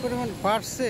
পরিমাণ বাড়ছে।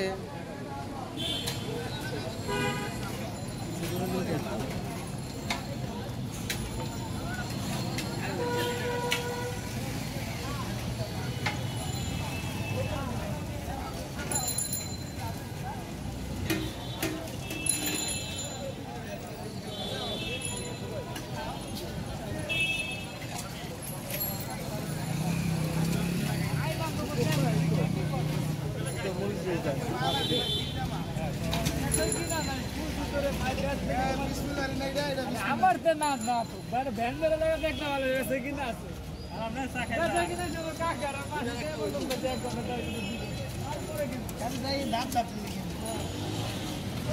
আমার তো না না তো বড় ভেন্ডর লাগা দেখতে ভালো আছে কি না আছে আর আমরা চা খাই না কি না জোর কাকারা পাশে বলতো দেখ কোন দাও আর পরে কি কাজ যাই দাঁত দাঁত লিখে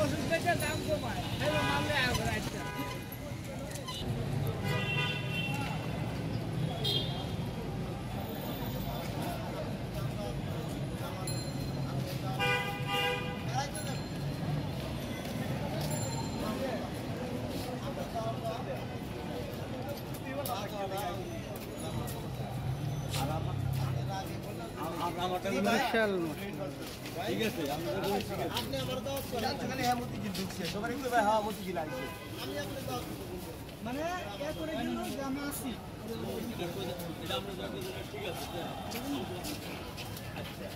ওষুধ থেকে দাম কমায় তাহলে মানলে আবার আচ্ছা বিশাল ঠিক আছে আপনি আমার দাও খালি হেমতি কি ঢুকছে সবার একটু ভাই হ্যাঁ মতি কি লাগছে আমি আপনি দাও মানে এ করে দিন জামা আছি এটা আমরা যাকে ঠিক আছে আচ্ছা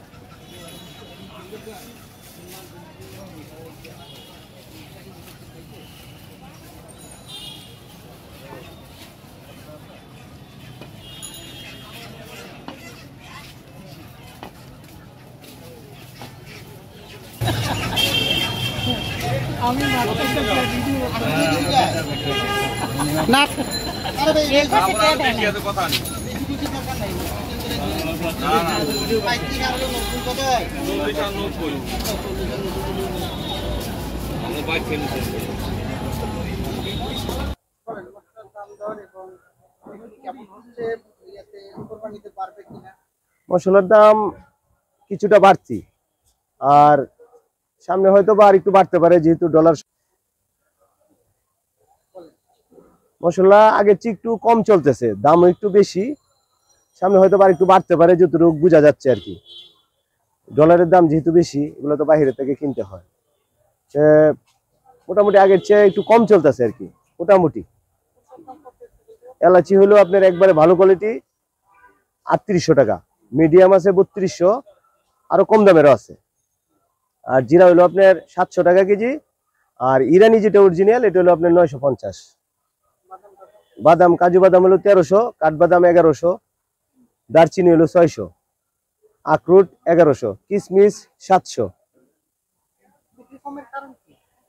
আমি মার্কেটে ভিডিও না আরে ভাই এই কথা নেই কিছু দরকার নাই না না ভিডিও ভাই কি আর হলো নতুন কত 40 আমরা বাইক কিনতে দাম দর এবং কেমন হচ্ছে ইয়াতে কুরবানিতে পারবে কিনা মশলার দাম কিছুটা বাড়তি আর সামনে হয়তো বা আর একটু বাড়তে পারে যেহেতু ডলার মশলা আগের চেয়ে একটু কম চলতেছে দামও একটু বেশি সামনে হয়তো বা আর একটু বাড়তে পারে যতটুকু বোঝা যাচ্ছে আর কি ডলারের দাম যেহেতু বেশি এগুলো তো বাইরে থেকে কিনতে হয় সে মোটামুটি আগের চেয়ে একটু কম চলতেছে আর কি মোটামুটি এলাচি হলো আপনার একবারে ভালো কোয়ালিটি 3800 টাকা মিডিয়াম আছে 3200 আরো কম দামেরও আছে আর জিরা হলো আপনার 700 টাকা কেজি আর ইরানি যেটা অরিজিনাল এটা হলো আপনার 950 বাদাম কাজু বাদাম হলো 1300 কাঠবাদাম 1100 দারচিনি হলো 600 আখরোট 1100 কিশমিশ 700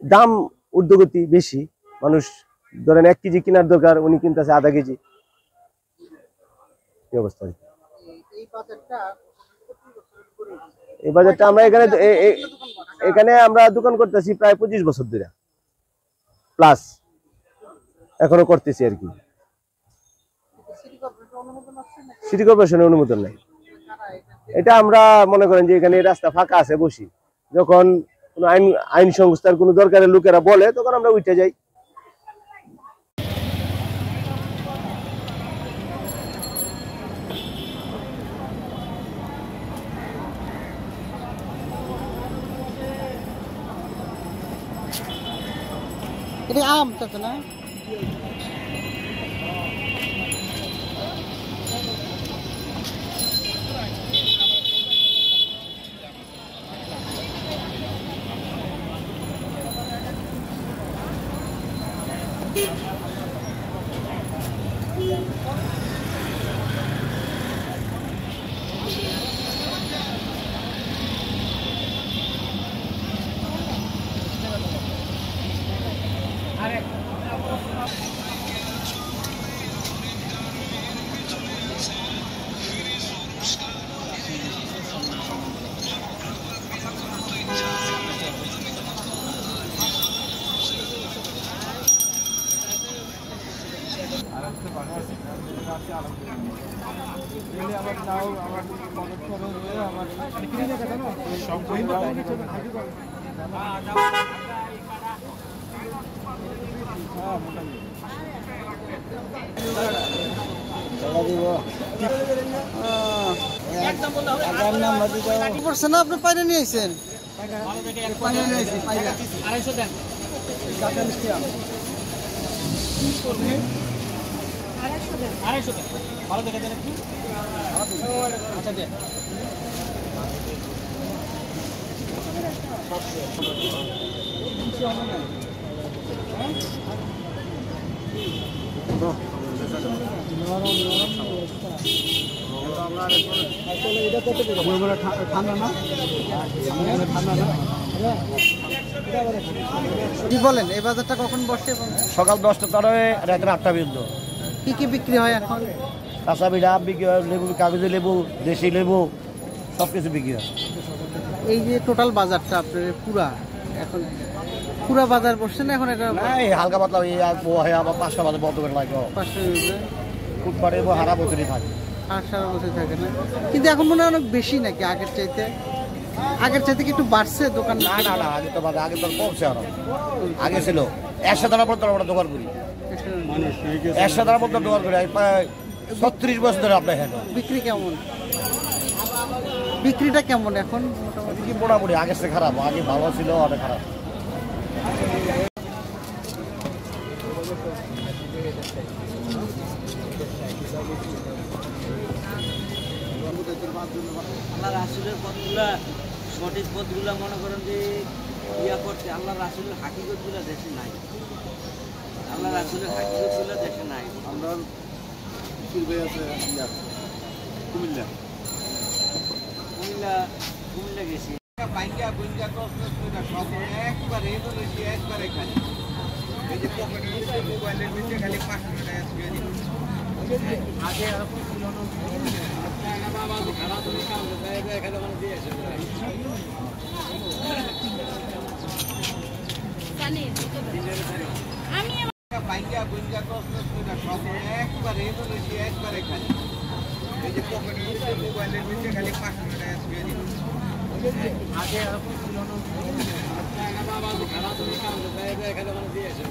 দাম ঊর্ধ্বগতি বেশি মানুষ ধরেন 1 কেজি কেনার দরকার উনি কিনতেছে আধা কেজি এই অবস্থা এই বাজারটা আমরা এখানে আমরা দোকান করতেছি প্রায় 25 বছর ধরে প্লাস এখনো করতেছি আর কি সিটি কর্পোরেশনের অনুমোদন নাই এটা আমরা মনে করেন যে এখানে রাস্তা ফাঁকা আছে বসি যখন কোনো আইন সংস্থার কোনো দরকারের লোকেরা বলে তখন আমরা উঠে যাই এটা আম তো না কি করছে না আপনি পাইরে নিয়ে আইছেন? আড়াইশো দেন। আড়াইশো দেন, ভালো দেখে দেন একটু। আচ্ছা দেন। কি বলেন এই বাজারটা কখন বসে? সকাল 10টা তারা রাত 8টা পর্যন্ত। কি কি বিক্রি হয় এখন? কাঁচা বিড়া বিক্রি হয়, লেবু, কাগজি লেবু, দেশি লেবু সব কিছু বিক্রি হয়। এই যে টোটাল বাজারটা আপনার এখন পুরা বাজার বসছে না এখন? এটা এই হালকা পাতলা এই আর হয় আবার 5টা বাজে বন্ধ করে লাগে। 500 ফুটপাতে হারা বছরই থাকে, আর সারা বছর থাকে না। কিন্তু এখন মনে হয় অনেক বেশি নাকি আগের চাইতে? আগের চাইতে কি একটু বাড়ছে দোকান? না না না, আগে তো বাজে, আগে তো কমছে আরো। আগে ছিল 100 টাকা পর্যন্ত আমরা দোকান করি, 100 টাকা পর্যন্ত দোকান করি। প্রায় 36 বছর ধরে আপনার হ্যাঁ। বিক্রি কেমন? বিক্রিটা কেমন এখন? মোটামুটি কি মোটামুটি আগের চেয়ে খারাপ, আগে ভালো ছিল, অনেক খারাপ। আল্লাহ রাসুলের পথগুলা, সঠিক পথগুলা মনে করেন যে ইয়া করছে। আল্লাহ রাসুলের হাকিকতগুলা দেশে নাই, আল্লাহ রাসুলের হাকিকতগুলা দেশে নাই। আমরা কুমিল্লা কুমিল্লা কুমিল্লা গেছি। একবারে খালি এই যে পকেটের মোবাইলের ভিতরে খালি 500 টাকা ছুঁয়ে দিন। আগে এরকম ছিল না। বাবা খারাপ তুমি কাম করে এখানে মানে দিয়েছে জানি আমি বাইকা বুইঙ্গা কষ্ট করে সব একবারে বলেছি, একবারে খালি এই যে পকেটের মোবাইলের ভিতরে খালি 500 টাকা ছুঁয়ে দিন। আগে এরকম ছিল না। বাবা খারাপ তুমি কাম করে এখানে মানে দিয়েছে